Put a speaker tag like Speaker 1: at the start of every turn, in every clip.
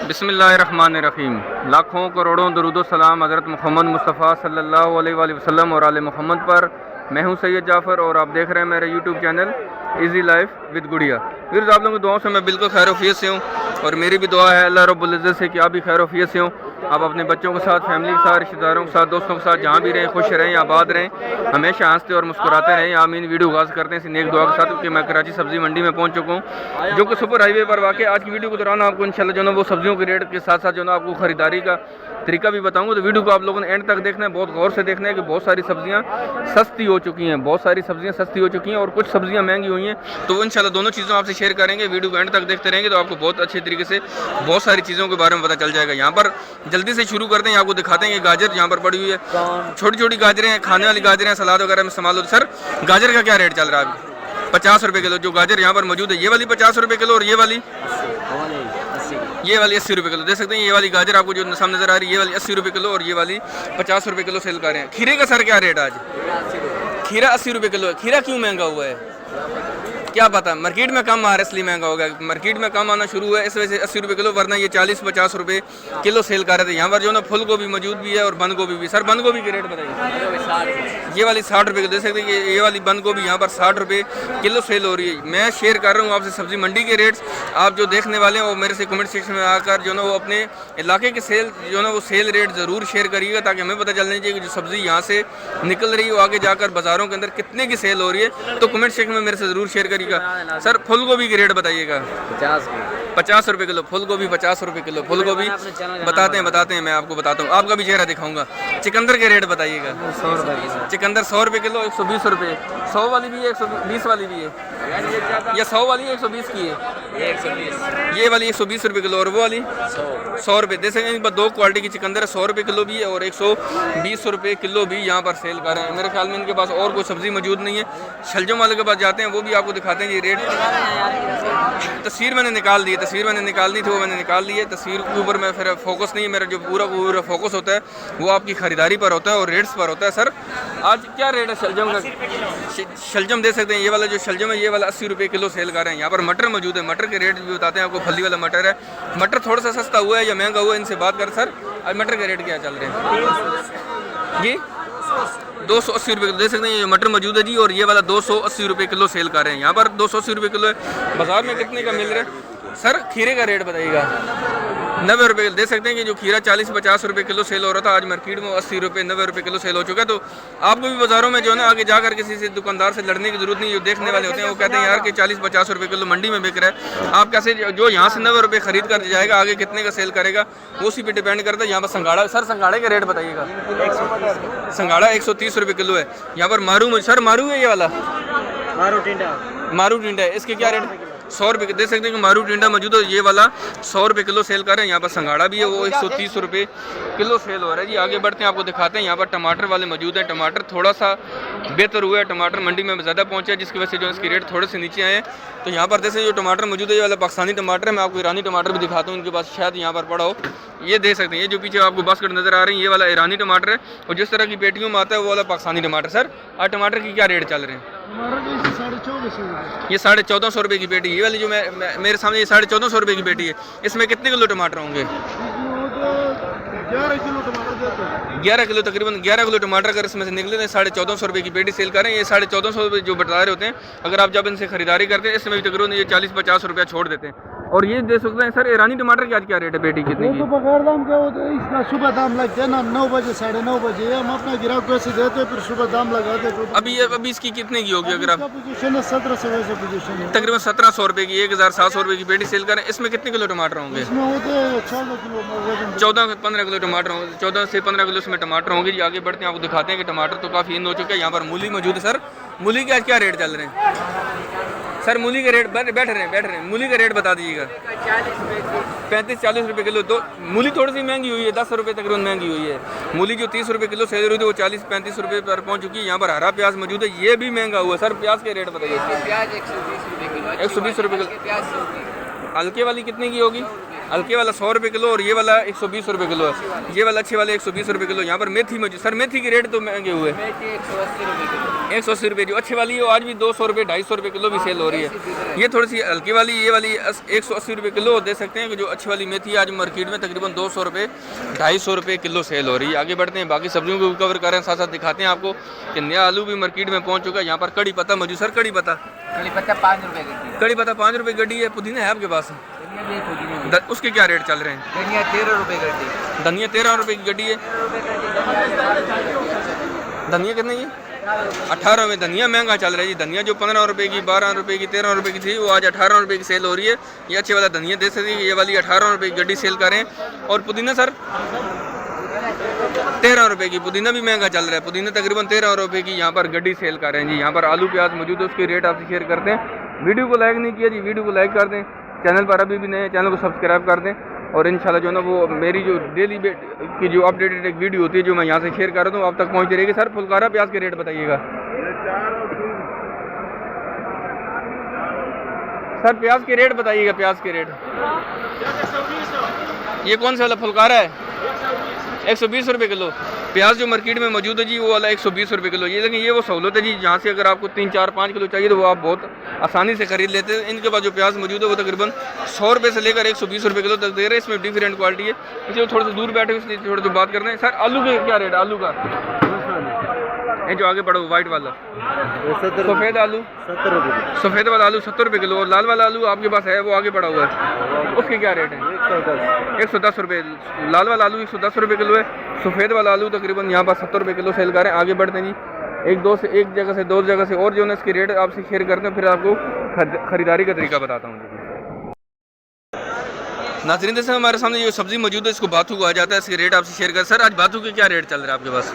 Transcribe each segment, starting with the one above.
Speaker 1: बिस्मिल्लाहिर्रहमानिर्रहीम। लाखों करोड़ों दरूदो सलाम हज़रत मोहम्मद मुस्तफ़ा सल्लल्लाहु अलैहि वसल्लम और आले मोहम्मद पर। मैं हूं सैयद जाफ़र और आप देख रहे हैं मेरा YouTube channel easy life with गुड़िया। फिर आप लोगों की दुआओं से मैं बिल्कुल खैरोफियत से हूँ और मेरी भी दुआ है अल्लाह रब्बुल इज़्ज़त से कि आप भी खैरोफियत से हों। आप अपने बच्चों के साथ, फैमिली के साथ, रिश्तेदारों के साथ, दोस्तों के साथ जहाँ भी रहें, खुश रहें, आबाद रहें, हमेशा हंसते और मुस्कुराते रहें। आमीन। वीडियो आगाज़ करते हैं इसी नेक दुआ के साथ, क्योंकि मैं कराची सब्ज़ी मंडी में पहुँच चुका हूँ, जो कि सुपर हाईवे पर वाक़। आज की वीडियो के दौरान आपको इंशाल्लाह जो है वो सब्जियों के रेट के साथ साथ जो है आपको ख़रीदारी का तरीका भी बताऊंगा। तो वीडियो को आप लोगों ने एंड तक देखना है, बहुत गौर से देखना है कि बहुत सारी सब्जियां सस्ती हो चुकी हैं, बहुत सारी सब्जियां सस्ती हो चुकी हैं और कुछ सब्जियां महंगी हुई हैं। तो इंशाल्लाह दोनों चीज़ों आपसे शेयर करेंगे। वीडियो को एंड तक देखते रहेंगे तो आपको बहुत अच्छे तरीके से बहुत सारी चीज़ों के बारे में पता चल जाएगा। यहाँ पर जल्दी से शुरू करते हैं, आपको दिखाते हैं कि गाजर यहाँ पर पड़ी हुई है, छोटी छोटी गाजरें हैं, खाने वाली गाजरें हैं, सलाद वगैरह में इस्तेमाल होती है। सर गाजर का क्या रेट चल रहा है अभी? 50 रुपये किलो जो गाजर यहाँ पर मौजूद है। ये वाली 50 रुपये किलो और ये वाली 80 रुपये किलो। देख सकते हैं ये वाली गाजर आपको जो सामने नजर आ रही है, ये वाली 80 रुपये किलो और ये वाली 50 रुपये किलो सेल कर रहे हैं। खीरे का सर क्या रेट आज? खीरा 80 रुपये किलो है। खीरा क्यों महंगा हुआ है क्या पता? मार्केट में कम आ रहा है इसलिए महंगा हो गया। मार्केट में कम आना शुरू हुआ है इस वजह से 80 रुपये किलो, वरना ये 40-50 रुपये किलो सेल कर रहे थे। यहाँ पर जो ना फूल गोभी मौजूद भी है और बंद गोभी भी। सर बंद गोभी के रेट बताइए। ये वाली 60 रुपये किलो। देख सकते हैं कि ये वाली बंद गोभी यहाँ पर 60 रुपये किलो सेल हो रही है। मैं शेयर कर रहा हूँ आपसे सब्जी मंडी के रेट्स। आप जो देखने वाले हैं वो मेरे से कमेंट सेक्शन में आकर जो ना वो अपने इलाके के सेल जो ना वो सेल रेट ज़रूर शेयर करिएगा, ताकि हमें पता चलना चाहिए कि जो सब्ज़ी यहाँ से निकल रही है वो आगे जाकर बाज़ारों के अंदर कितने की सेल हो रही है। तो कमेंट सेक्शन में मेरे से ज़रूर शेयर करिएगा। सर फूल गोभी के रेट बताइएगा। 50 रुपये किलो फूल गोभी, 50 रुपये किलो फूल गोभी। बताते हैं मैं आपको बताता हूँ, आपका भी चेहरा दिखाऊंगा। चिकंदर के रेट बताइएगा। 100 रुपये चिकंदर, 100 रुपये किलो, 120 रुपये। 100 वाली भी है, 120 वाली भी है, या 100 वाली 120 की है। ये वाली 120 रुपये किलो और वो वाली 100 रुपये। देख सकते हैं दो क्वालिटी की चिकंदर है, 100 रुपये किलो भी है और 120 रुपये किलो भी यहाँ पर सेल कर रहे हैं। मेरे ख्याल में इनके पास और कोई सब्ज़ी मौजूद नहीं है। शलजम वाले के पास जाते हैं, वो भी आपको दिखाते हैं ये रेट। तस्वीर मैंने निकाल दी है, तस्वीर मैंने निकालनी थी वो मैंने निकाल ली है। तस्वीर के ऊपर मैं फिर फोकस नहीं है, मेरा जो पूरा फोकस होता है वो आपकी ख़रीदारी पर होता है और रेट्स पर होता है। सर आज क्या रेट है शलजम का? शलजम देख सकते हैं, ये वाला जो शलजम है ये वाला 80 रुपये किलो सेल कर रहे हैं। यहाँ पर मटर मौजूद है, मटर के रेट भी बताते हैं आपको। फली वाला मटर है, मटर थोड़ा सा सस्ता हुआ है या महंगा हुआ है, इनसे बात कर। सर आज मटर के रेट क्या चल रहे हैं जी? 280 रुपये किलो। देख सकते हैं ये मटर मौजूद है जी, और ये वाला 280 रुपये किलो सेल कर रहे हैं। यहाँ पर 280 रुपये किलो है, बाजार में कितने का मिल रहा है? सर खीरे का रेट बताइएगा। 90 रुपये किलो। देख सकते हैं कि जो खीरा 40-50 रुपये किलो सेल हो रहा था, आज मार्केट में 80 रुपये 90 रुपये किलो सेल हो चुका है। तो आपको भी बाज़ारों में जो है ना आगे जाकर किसी से दुकानदार से लड़ने की जरूरत नहीं। जो देखने वाले होते हैं वो कहते हैं यार कि 40-50 रुपये किलो मंडी में बिक रहा है, आप कैसे जो यहाँ से 90 रुपये खरीद कर जाएगा आगे कितने का सेल करेगा वो उसी पर डिपेंड करता है। यहाँ पर संगाड़ा, सर संगाड़े का रेट बताइएगा। संगाड़ा 130 रुपये किलो है। यहाँ पर मारू, सर मारू है ये वाला मारू टिंडा है, इसके क्या रेट? 100 रुपये। देख सकते हैं कि मारू टिंडा मौजूद है, ये वाला 100 रुपये किलो सेल कर रहे हैं। यहाँ पर संगाड़ा भी है, वो 130 रुपये किलो सेल हो रहा है जी। आगे बढ़ते हैं, आपको दिखाते हैं। यहाँ पर टमाटर वाले मौजूद हैं। टमाटर थोड़ा सा बेहतर हुआ है, टमाटर मंडी में ज़्यादा पहुँचा है, जिसकी वजह से जो इसके रेट थोड़े से नीचे आए हैं। तो यहाँ पर जैसे जो टमाटर मौजूद है ये वाला पाकिस्तानी टमाटर है। मैं आपको ईरानी टमाटर भी दिखाता हूँ, इनके पास शायद यहाँ पर पड़ा हो। ये देख सकते हैं, ये जो पीछे आपको बास्केट नज़र आ रही है ये वाला ईरानी टमाटर है, और जिस तरह की पेटियों में आता है वो वाला पाकिस्तानी टमाटर। सर आज टमाटर की क्या रेट चल रहे हैं? ये 1450 रुपये की पेटी। ये वाली जो मेरे सामने ये 1450 रुपये की पेटी है, इसमें कितने किलो टमाटर होंगे? 11 किलो, तकरीबन 11 किलो टमाटर अगर इसमें से निकले तो 1450 रुपये की पेटी सेल करें। ये 1450 रुपये जो बता रहे होते हैं, अगर आप जब इनसे खरीदारी करते हैं इसमें भी तकरीबन ये 40-50 रुपया छोड़ देते हैं। और ये देख सकते हैं सर ईरानी टमाटर की आज क्या रेट है पेटी कितनी की?
Speaker 2: तो बगैर दाम क्या होता है, इसका सुबह दाम लगता है ना 9 बजे 9:30 बजे। हम अपना ग्राहक को ऐसे देते हैं, फिर सुबह दाम लगाते हैं।
Speaker 1: अभी इसकी कितने की होगी? अगर आप
Speaker 2: पोजीशन है 1700 वैसे पोजीशन है,
Speaker 1: तकरीबन 1700 रुपये की 1700 रुपये की पेटी सेल करें। इसमें कितने किलो टमाटर होंगे?
Speaker 2: इसमें होते हैं 14 किलो,
Speaker 1: 14-15 किलो टमाटर होंगे, 14 से 15 किलो इसमें टमाटर होंगे जी। आगे बढ़ते हैं, आपको दिखाते हैं कि टमाटर तो काफ़ी इन हो चुके हैं। यहाँ पर मूली मौजूद है। सर मूली के आज क्या रेट चल रहे हैं? सर मूली के रेट बैठ रहे हैं, मूली का रेट बता दीजिएगा। 35-40 रुपये किलो। तो मूली थोड़ी सी महंगी हुई है, 10 रुपये तकरीबन महंगी हुई है। मूली जो 30 रुपये किलो सेल रही थी वो 40-35 रुपये पर पहुंच चुकी है। यहाँ पर हरा प्याज मौजूद है, ये भी महंगा हुआ है। सर प्याज के रेट बताइए। 120 रुपये किलो। 120 रुपये किलो। हल्के वाली कितने की होगी? हल्के वाला 100 रुपये किलो और ये वाला 120 रुपये किलो है। ये वाला अच्छे वाले 120 रुपये किलो। यहाँ पर मेथी मौजूद। सर मेथी के रेट तो महंगे हुए, 180 रुपये। जो अच्छी वाली है वो आज भी 200 रुपये 250 रुपये किलो भी सेल हो रही है। ये थोड़ी सी हल्की वाली, ये वाली 180 रुपये किलो दे सकते हैं कि जो अच्छी वाली मेथी आज मार्केट में तकरीबन 200 रुपये 250 रुपये किलो सेल हो रही है। आगे बढ़ते हैं, बाकी सब्जियों को भी कवर कर रहे हैं, साथ साथ दिखाते हैं आपको कि नया आलू भी मार्केट में पहुँच चुका है। यहाँ पर कड़ी पत्ता मौजूद। सर कड़ी पत्ता
Speaker 3: 5 रुपये गड्डी।
Speaker 1: कड़ी पत्ता 5 रुपये गड्डी है। पुदीना है आपके पास? उसके क्या रेट चल रहे हैं?
Speaker 3: धनिया 13 रुपये गड्डी।
Speaker 1: धनिया 13 रुपये की गड्डी है। धनिया कितने की? 18 में। धनिया महंगा चल रहा है जी। धनिया जो 15 रुपये की, 12 रुपये की, 13 रुपये की थी वो आज 18 रुपये की सेल हो रही है। ये अच्छे वाला धनिया दे सकती है। ये वाली 18 रुपये की गड्डी सेल करें। और पुदीना सर 13 रुपये की। पुदीना भी महंगा चल रहा है। पुदीना तकरीबन 13 रुपये की यहाँ पर गड्डी सेल कर रहे हैं जी। यहाँ पर आलू प्याज मौजूद है, उसके रेट आपसे शेयर करते हैं। वीडियो को लाइक नहीं किया जी, वीडियो को लाइक कर दें। चैनल पर अभी भी नए हैं, चैनल को सब्सक्राइब कर दें। और इंशाल्लाह जो है ना वो मेरी जो डेली की जो अपडेटेड एक वीडियो होती है जो मैं यहाँ से शेयर कर रहा हूँ आप तक पहुँचती रहेगी। सर फुलकारा प्याज के रेट बताइएगा। सर प्याज के रेट बताइएगा, प्याज के रेट। ये कौन सा वाला फुलकारा है? 120 रुपये किलो। प्याज जो मार्केट में मौजूद है जी वो वाला 120 रुपये किलो। ये लेकिन ये वो सहूलत है जी जहाँ से अगर आपको 3, 4, 5 किलो चाहिए तो वो आप बहुत आसानी से खरीद लेते हैं। इनके पास जो प्याज मौजूद है वो तकरीबन 100 रुपये से लेकर 120 रुपये किलो तक दे रहे हैं। इसमें डिफरेंट क्वालिटी है, इसलिए थोड़े से दूर बैठे इसलिए थोड़ी सी बात करते हैं। सर आलू के क्या रेट? आलू का ये जो आगे बढ़ो वाइट वाला सफ़ेद आलू
Speaker 2: 70 रुपये।
Speaker 1: सफ़ेद वाला आलू 70 रुपये किलो। और लाल वाला आलू आपके पास है वो आगे बढ़ा हुआ है, उसके क्या रेट है? 110 रुपये। लाल वाला आलू 110 रुपये किलो है। सफ़ेद वाला आलू तकरीबन यहाँ पर 70 रुपये किलो सेल कर रहे हैं। आगे बढ़ते हैं जी, एक जगह से दो जगह से और जो है इसके रेट आपसे शेयर करते हैं, फिर आपको ख़रीदारी का तरीका बताता हूँ। नाज़रीन जैसे हमारे सामने जो सब्ज़ी मौजूद है इसको बाथू कहा जाता है, इसके रेट आपसे शेयर कर। सर आज बाथू के क्या रेट चल रहा है आपके पास?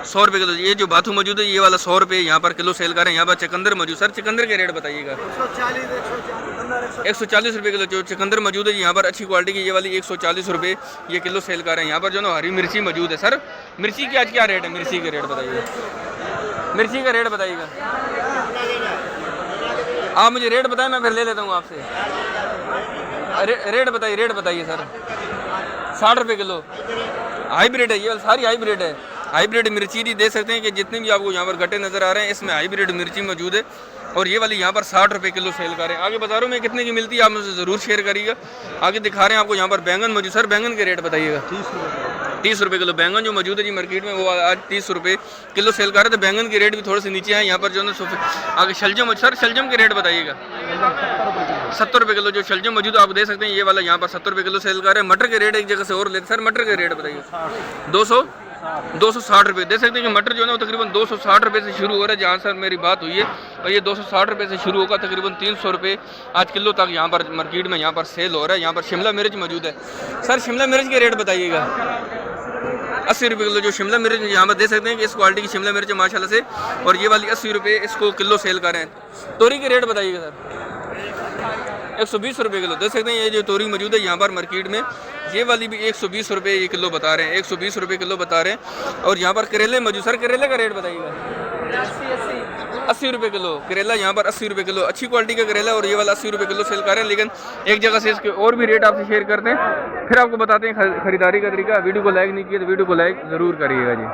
Speaker 1: 100 रुपये किलो। ये जो बाथू मौजूद है ये वाला 100 रुपये यहाँ पर किलो सेल कर रहे हैं। यहाँ पर चकंदर मौजूद। सर चकंदर के रेट बताइएगा। 140 रुपये किलो जो चकंदर मौजूद है यहाँ पर अच्छी क्वालिटी की, ये वाली 140 रुपये ये किलो सेल कर रहे हैं। यहाँ पर जो ना हरी मिर्ची मौजूद है। सर मिर्ची की आज क्या रेट है? मिर्ची के रेट बताइएगा। मिर्ची का रेट बताइएगा। आप मुझे रेट बताएं, मैं फिर ले लेता हूँ आपसे। रेट बताइए सर। 60 रुपये किलो। हाइब्रिड है ये सारी हाइब्रिड है। हाइब्रिड मिर्ची भी दे सकते हैं कि जितने भी आपको यहाँ पर गट्टे नज़र आ रहे हैं इसमें हाइब्रिड मिर्ची मौजूद है। और ये वाली यहाँ पर 60 रुपये किलो सेल कर रहे हैं। आगे बाज़ारों में कितने की मिलती है आप मुझे ज़रूर शेयर करिएगा। आगे दिखा रहे हैं आपको यहाँ पर बैंगन मौजूद। सर बैंगन के रेट बताइएगा। 30 रुपये किलो। बैंगन जो मौजूद है जी मार्केट में वो आज 30 रुपये किलो सेल कर रहे थे। बैंगन के रेट भी थोड़े से नीचे हैं। यहाँ पर जो है आगे शलजम। सर शलजम के रेट बताइएगा। 70 रुपये किलो जो शलजम मौजूद आप दे सकते हैं। ये वाला यहाँ पर 70 रुपये किलो सेल कर रहे हैं। मटर के रेट एक जगह से और लेते। सर मटर के रेट बताइए। 260 रुपये दे सकते हैं कि मटर जो है ना वो तकरीबन 260 रुपये से शुरू हो रहा है जहाँ सर मेरी बात हुई है। और ये 260 रुपये से शुरू होगा तकरीबन 300 रुपये आज किलो तक यहाँ पर मार्केट में यहाँ पर सेल हो रहा है। यहाँ पर शिमला मिर्च मौजूद है। सर शिमला मिर्च के रेट बताइएगा। 80 रुपये किलो जो शिमला मिर्च यहाँ पर दे सकते हैं कि इस क्वालिटी की शिमला मिर्च माशाल्लाह से। और ये वाली 80 रुपये इसको किलो सेल कर रहे हैं। तोरी के रेट बताइएगा सर। 120 रुपये किलो दे सकते हैं। ये जो तोरी मौजूद है यहाँ पर मार्केट में ये वाली भी 120 रुपये ये किलो बता रहे हैं। 120 रुपये किलो बता रहे हैं। और यहाँ पर करेले मौजूद। सर करेले का रेट बताइएगा। 80 रुपये किलो करेला यहाँ पर 80 रुपये किलो। अच्छी क्वालिटी का करेला और ये वाला 80 रुपये किलो सेल कर रहे हैं। लेकिन एक जगह से इसके और भी रेट आपसे शेयर करते हैं, फिर आपको बताते हैं खरीदारी का तरीका। वीडियो को लाइक नहीं किया तो वीडियो को लाइक ज़रूर करिएगा जी।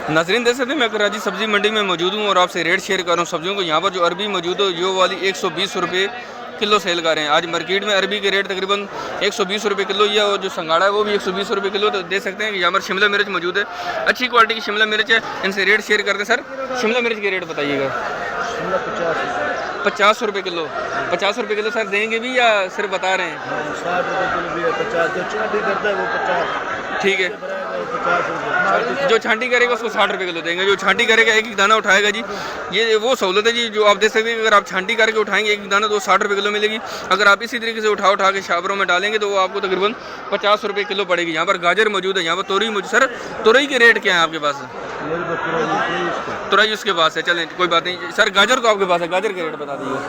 Speaker 1: नाज़रीन देख सकते हैं मैं कराची सब्ज़ी मंडी में मौजूद हूँ और आपसे रेट शेयर कर रहा हूँ सब्जियों को। यहाँ पर जो अरबी मौजूद है जो वाली 120 रुपये किलो सेल कर रहे हैं। आज मार्केट में अरबी के रेट तकरीबन 120 रुपये किलो या और जो संगाड़ा है वो भी 120 रुपये किलो तो दे सकते हैं कि यहाँ पर शिमला मिर्च मौजूद है। अच्छी क्वालिटी की शिमला मिर्च है, इनसे रेट शेयर करते हैं। सर शिमला मिर्च के रेट बताइएगा। 50 रुपये किलो। 50 रुपये किलो सर देंगे भी या सिर्फ बता रहे हैं?
Speaker 2: 60 रुपये किलो भी है। 50 जो छांटी करता है वो 50।
Speaker 1: ठीक है। जो छांटी करेगा उसको 60 रुपये किलो देंगे। जो छांटी करेगा एक दाना उठाएगा जी, ये वो सहूलत है जी जो आप दे सकते हैं। अगर आप छांटी करके उठाएंगे एक दाना तो 60 रुपये किलो मिलेगी। अगर आप इसी तरीके से उठा के शावरों में डालेंगे तो वो आपको तकरीबन 50 रुपये किलो पड़ेगी। यहाँ पर गाजर मौजूद है। यहाँ पर तोरई मौजूद। सर तोरई के रेट क्या है आपके पास? तुरई उसके पास है। चलें कोई बात नहीं। सर गाजर को आपके पास है, गाजर के रेट बता दीजिए।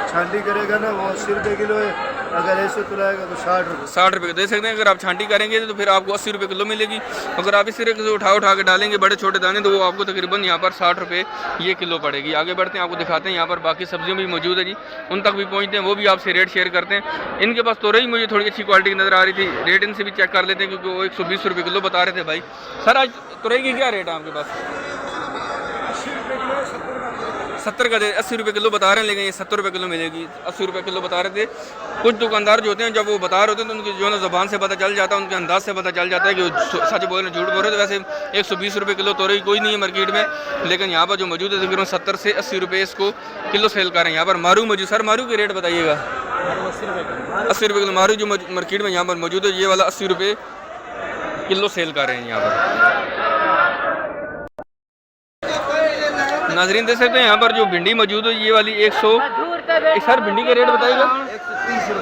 Speaker 2: छांटी करेगा ना वो 80 रुपये किलो है। अगर ऐसे तुलाएगा तो 60 रुपये।
Speaker 1: 60 रुपये दे सकते हैं। अगर आप छांटी करेंगे तो फिर आपको 80 रुपये किलो मिलेगी। अगर आप इस तरीके से उठा के डालेंगे बड़े छोटे दाने तो वो आपको तकरीबन यहाँ पर 60 रुपये ये किलो पड़ेगी। आगे बढ़ते हैं, आपको दिखाते हैं यहाँ पर बाकी सब्जियाँ भी मौजूद है जी, उन तक भी पहुँचते हैं, वो भी आपसे रेट शेयर करते हैं। इनके पास तोरई मुझे थोड़ी अच्छी क्वालिटी की नज़र आ रही थी, रेट इनसे भी चेक कर लेते हैं क्योंकि वो 120 रुपये किलो बता रहे थे भाई। सर आज तोरई की क्या रेट है आपके पास? 70 का दे 80 रुपये किलो बता रहे हैं, लेकिन ये 70 रुपये किलो मिलेगी। 80 रुपये किलो बता रहे थे। कुछ दुकानदार जो होते हैं जब वो बता रहे होते हैं तो उनकी जो है ना ज़बान से पता चल जाता है, उनके अंदाज से पता चल जाता है कि वो सच बोल रहे हैं झूठ बोल रहे हैं। तो वैसे 120 रुपये किलो तोरई कोई नहीं है मार्केट में, लेकिन यहाँ पर जो मौजूद है तकरीबन 70 से 80 रुपये इसको किलो सेल कर रहे हैं। यहाँ पर मारू मौजूद। सर मारू के रेट बताइएगा। 80 रुपये किलो मारू जो मार्केट में यहाँ पर मौजूद है, ये वाला 80 रुपये किलो सेल कर रहे हैं यहाँ पर। नाजरीन देख सकते हैं यहाँ पर जो भिंडी मौजूद है ये वाली 100। सर भिंडी का रेट बताइएगा।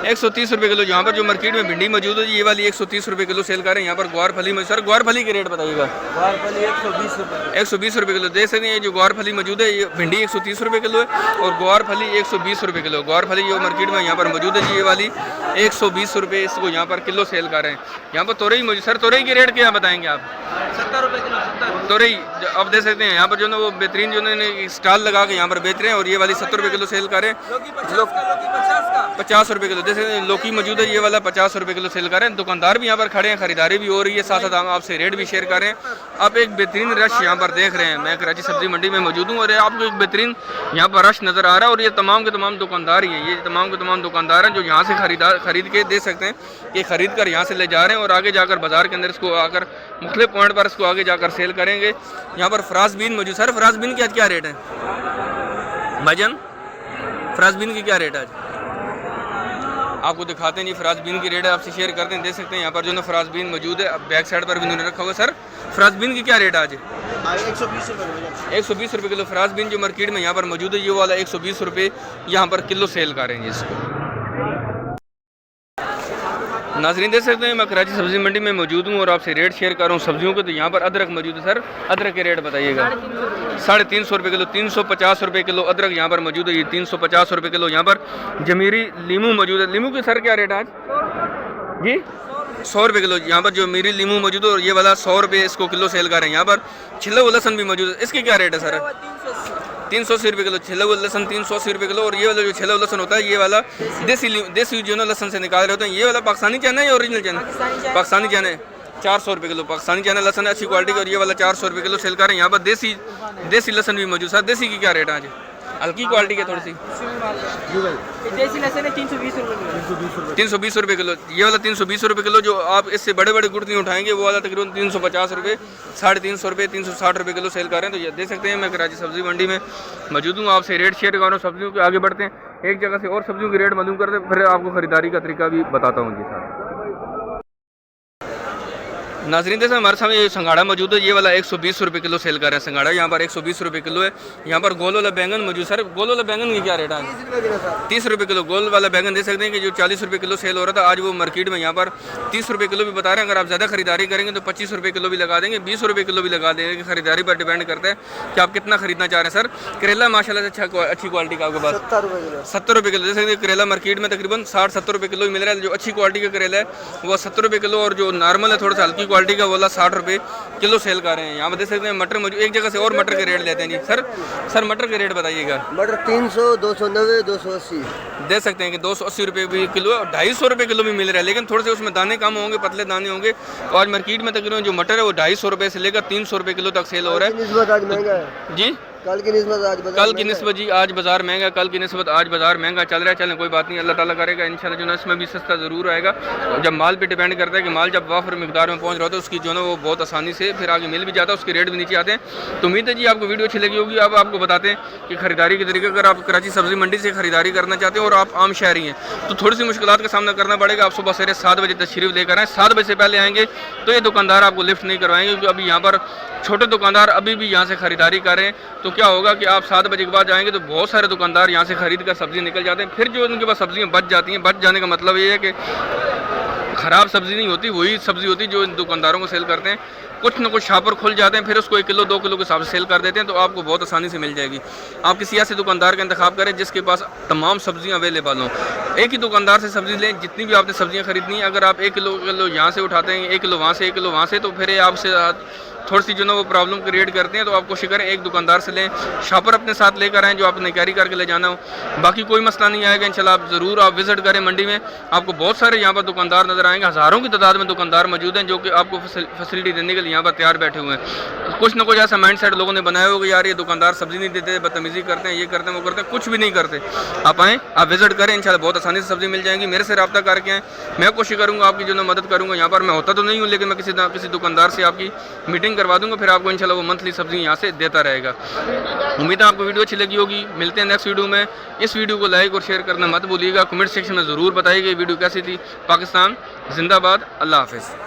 Speaker 1: 130 रुपये किलो। यहाँ पर जो मार्केट में भिंडी मौजूद है ये वाली 130 रुपये किलो सेल कर रहे हैं। यहाँ पर ग्वार फली में सर ग्वार फली के रेट बताइएगा। 120 रुपये किलो। देख सकते हैं जो ग्वार फली मौजूद है ये भिंडी 130 रुपये किलो है और ग्वार फली 120 रुपये किलो। ग्वार फली जो मार्केट में यहाँ पर मौजूद है ये वाली 120 रुपये इसको यहाँ पर किलो सेल कर रहे हैं। यहाँ पर तोरई मौजूद। सर तोरई के रेट क्या बताएंगे आप?
Speaker 3: 70 रुपये किलो। 70
Speaker 1: तोरई अब देख सकते हैं यहाँ पर जो ना वो बेहतरीन जो है स्टॉल लगा के यहाँ पर बेच रहे हैं और ये वाली 70 रुपये किलो सेल कर रहे हैं। 50 रुपये किलो। जैसे लौकी मौजूद है ये वाला 50 रुपये किलो सेल कर रहे हैं। दुकानदार भी यहाँ पर खड़े हैं, खरीदारी भी हो रही है, साथ साथ हम आपसे रेट भी शेयर कर रहे हैं। आप एक बेहतरीन रश यहाँ पर देख रहे हैं। मैं कराची सब्जी मंडी में मौजूद हूँ और आपको एक बेहतरीन यहाँ पर रश नज़र आ रहा है और ये तमाम के तमाम दुकानदार ही हैं। ये तमाम के तमाम दुकानदार हैं जो यहाँ से खरीद के दे सकते हैं कि खरीद कर यहाँ से ले जा रहे हैं और आगे जाकर बाजार के अंदर इसको आकर मुख्तलिफ पॉइंट पर इसको आगे जाकर सेल करेंगे। यहाँ पर फ्रांस बीन मौजूद। सर फ्रांस बीन की क्या रेट है भाईजान? फ्रांस बीन की क्या रेट है आज? आपको दिखाते हैं जी फ्रांस बीन की रेट है, आपसे शेयर करते हैं। देख सकते हैं यहाँ पर जो ना फ्रांस बीन मौजूद है, बैक साइड पर भी उन्होंने रखा हुआ। सर फ्रांस बीन की क्या रेट है आज? 120 रुपये किलो। फ्रांस बीन जो मार्केट में यहाँ पर मौजूद है ये वाला 120 रुपये यहाँ पर किलो सेल कर रहे हैं इसको। नाजरीन देख सकते हैं मैं कराची सब्जी मंडी में मौजूद हूँ और आपसे रेट शेयर कर रहा हूँ सब्जियों के। तो यहाँ पर अदरक मौजूद है। सर अदरक के रेट बताइएगा। 350 रुपये किलो। 350 रुपये किलो अदरक यहाँ पर मौजूद है। ये 350 रुपये किलो। यहाँ पर जमीरी लीमू मौजूद है। लीमू के सर क्या रेट है आज जी? 100 रुपये किलो। यहाँ पर जो मेरी लीमू मौजूद है और ये वाला 100 रुपये इसको किलो सेल कर रहे हैं। यहाँ पर छिला हुआ लहसन भी मौजूद है। इसकी क्या रेट है सर? 380 रुपये किलो। छिला हुआ लहसन 380 रुपये किलो। और ये वाला जो छिला हुआ लहसन होता है ये वाला देसी जो ना लहसन से निकाल रहे होते हैं। ये वाला पाकिस्तानी चना है या ओरिजिनल चना? पाकिस्तानी चना है। 400 रुपये किलो पाकिस्तानी चना लहसन है अच्छी क्वालिटी का और ये वाला 400 रुपये किलो सेल कर रहे हैं। यहाँ पर देसी लहसन भी मौजूद। सर देसी की क्या रेट है आज? हल्की क्वालिटी की थोड़ी सी
Speaker 3: देसी लहसुन है 320 रुपये किलो।
Speaker 1: 320 रुपये किलो। ये वाला 320 रुपये किलो। जो आप इससे बड़े बड़े गुड़ नहीं उठाएंगे वो वाला तकरीबन 350 रुपये, 350 रुपये, 360 रुपये किलो सेल कर रहे हैं। तो ये देख सकते हैं मैं कराची सब्जी मंडी में मौजूद हूँ, आपसे रेट शेयर कर रहा हूँ सब्जियों के। आगे बढ़ते हैं, एक जगह से और सब्जियों के रेट मालूम करते हैं, फिर आपको खरीदारी का तरीका भी बताता हूँ जी सर। नाजरीन जैसे हमारे सामने ये संगाड़ा मौजूद है। ये वाला 120 रुपये किलो सेल कर रहे हैं संगाड़ा। यहाँ पर 120 रुपये किलो है। यहाँ पर गोल वाला बैंगन मौजूद। सर गोल वाला बैंगन की क्या रेट है? 30 रुपये किलो। गोल वाला बैंगन देख सकते हैं कि जो 40 रुपये किलो सेल हो रहा था आज वो मार्केट में यहाँ पर 30 रुपये किलो भी बता रहे हैं। अगर आप ज़्यादा खरीदारी करेंगे तो 25 रुपये किलो भी लगा देंगे, 20 रुपये किलो भी लगा देंगे। खरीदारी पर डिपेंड करता है कि आप कितना खरीदना चाह रहे हैं। सर करेला माशाल्लाह से अच्छी क्वालिटी का आपके पास 70 रुपये किलो। जैसे करेला मार्केट में तकरीबन 60-70 रुपये किलो मिल रहा है। जो अच्छी क्वालिटी का करेला है वो 70 रुपये किलो और जो नॉर्मल है थोड़ा सा हल्की क्वालिटी का वाला 60 रुपये किलो सेल कर रहे हैं। यहाँ पर देख सकते हैं मटर मौजूद। एक जगह से और मटर के रेट लेते हैं जी। सर मटर के रेट बताइएगा।
Speaker 2: मटर 300, 290, 280
Speaker 1: दे सकते हैं कि 280 रुपये भी किलो और 250 रुपये किलो भी मिल रहा है, लेकिन थोड़े से उसमें दाने कम होंगे, पतले दाने होंगे। तो आज मार्केट में तकरीबन जो मटर है वो 250 रुपये से लेकर 300 रुपये किलो तक सेल हो रहा है जी।
Speaker 2: कल की निस्बत
Speaker 1: जी आज बाजार महंगा, कल की निस्बत आज बाजार महंगा चल रहा है। चलें कोई बात नहीं, अल्लाह ताला करेगा इंशाल्लाह जो है इसमें भी सस्ता ज़रूर आएगा। जब माल पे डिपेंड करता है कि माल जब वाफर मिकदार में पहुंच रहा होता है उसकी जो है वो बहुत आसानी से फिर आगे मिल भी जाता है, उसके रेट भी नीचे आते हैं। तो उम्मीद है जी आपको वीडियो अच्छी लगी होगी। अब आपको बताते हैं कि खरीदारी के तरीके, अगर आप कराची सब्जी मंडी से खरीदारी करना चाहते हैं और आप आम शहरी हैं तो थोड़ी सी मुश्किलात का सामना करना पड़ेगा। आप सुबह सवेरे 7 बजे तशरीफ़ लेकर आएँ। 7 बजे से पहले आएंगे तो ये दुकानदार आपको लिफ्ट नहीं करवाएंगे, क्योंकि अभी यहाँ पर छोटे दुकानदार अभी भी यहाँ से ख़रीदारी कर रहे हैं। तो क्या होगा कि आप 7 बजे के बाद जाएंगे तो बहुत सारे दुकानदार यहाँ से ख़रीद कर सब्ज़ी निकल जाते हैं। फिर जो उनके पास सब्ज़ियाँ बच जाती हैं, बच जाने का मतलब ये है कि ख़राब सब्ज़ी नहीं होती, वही सब्ज़ी होती जो इन दुकानदारों को सेल करते हैं। कुछ न कुछ शॉपर खुल जाते हैं, फिर उसको 1 किलो 2 किलो के हिसाब से सेल कर देते हैं, तो आपको बहुत आसानी से मिल जाएगी। आप किसी ऐसे दुकानदार का इंतखाब करें जिसके पास तमाम सब्जियां अवेलेबल हों। एक ही दुकानदार से सब्ज़ी लें, जितनी भी आपने सब्जियां खरीदनी है। अगर आप 1 किलो यहाँ से उठाते हैं, 1 किलो वहाँ से, 1 किलो वहाँ से, तो फिर ये आपसे थोड़ी सी जो ना वो प्रॉब्लम क्रिएट करते हैं। तो आप कोशिश करें एक दुकानदार से लें, शॉपर अपने साथ लेकर आएँ जो आपने कैरी करके ले जाना हो। बाकी कोई मसला नहीं आएगा इंशाल्लाह। आप ज़रूर आप विज़िट करें मंडी में, आपको बहुत सारे यहाँ पर दुकानदार नज़र आएंगे। हज़ारों की तादाद में दुकानदार मौजूद हैं जो कि आपको फैसिलिटी देने के लिए यहाँ पर तैयार बैठे हुए हैं। कुछ ना कुछ ऐसा माइंड सेट लोगों ने बनाया होगा, यार ये दुकानदार सब्ज़ी नहीं देते, बदतमीज़ी करते हैं, ये करते हैं, वो करते हैं। कुछ भी नहीं करते। आप आएँ, आप विज़िट करें, इंशाल्लाह बहुत आसानी से सब्ज़ी मिल जाएगी। मेरे से रब्ता करके आएँ, मैं कोशिश करूँगा आपकी जो ना मदद करूँगा। यहाँ पर मैं होता तो नहीं हूँ, लेकिन मैं किसी दुकानदार से आपकी मीटिंग करवा दूँगा, फिर आपको इंशाल्लाह वो मंथली सब्ज़ी यहाँ से देता रहेगा। उम्मीद है आपको वीडियो अच्छी लगी होगी। मिलते हैं नेक्स्ट वीडियो में। इस वीडियो को लाइक और शेयर करना मत भूलिएगा। कमेंट सेक्शन में ज़रूर बताइएगा ये वीडियो कैसी थी। पाकिस्तान जिंदाबाद। अल्लाह हाफ़िज़।